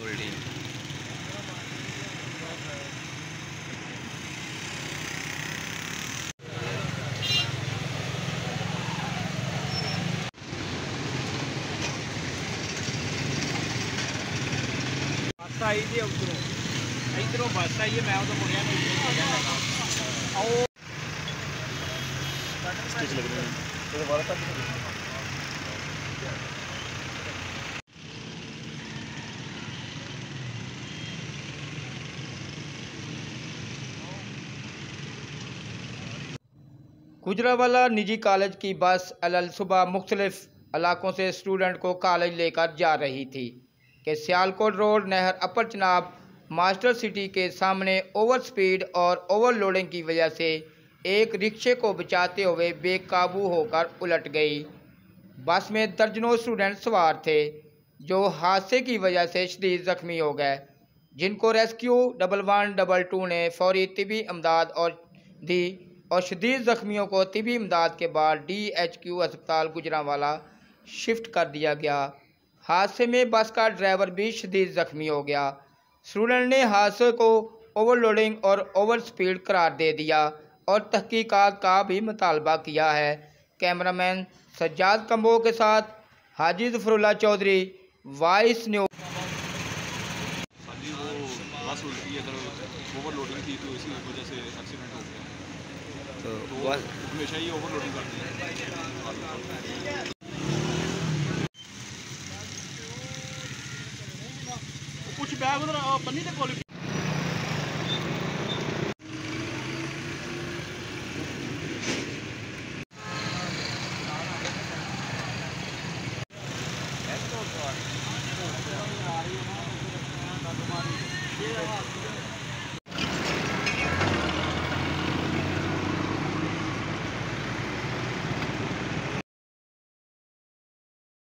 उल्टी बस आई थी उधरों इधरों बस आई है मैं तो मुड़िया नहीं आओ स्टिच लग रहे हैं तो दोबारा तक गुजरांवाला निजी कॉलेज की बस अलल सुबह मुख्तलिफ इलाकों से स्टूडेंट को कॉलेज लेकर जा रही थी कि सियालकोट रोड नहर अपर चनाब मास्टर सिटी के सामने ओवर स्पीड और ओवरलोडिंग की वजह से एक रिक्शे को बचाते हुए बेकाबू होकर उलट गई। बस में दर्जनों स्टूडेंट सवार थे जो हादसे की वजह से शदीद ज़ख्मी हो गए, जिनको रेस्क्यू 112 ने फौरी तिबी इमदाद दी और शदीद ज़ख्मियों को तिबी इमदाद के बाद DHQ अस्पताल गुजरांवाला शिफ्ट कर दिया गया। हादसे में बस का ड्राइवर भी शदीद ज़ख्मी हो गया। स्टूडेंट ने हादसे को ओवरलोडिंग और ओवर स्पीड करार दे दिया और तहकीकात का भी मुतालबा किया है। कैमरामैन सज्जाद कंबो के साथ हाजी ज़फरुल्लाह चौधरी, वॉइस न्यूज़। बस उल्टी अगर ओवरलोडिंग थी तो इसी वजह से एक्सीडेंट हो गया। तो हमेशा ही ओवरलोडिंग करती है। कुछ बैग उधर पन्नी तक क्वालिटी ये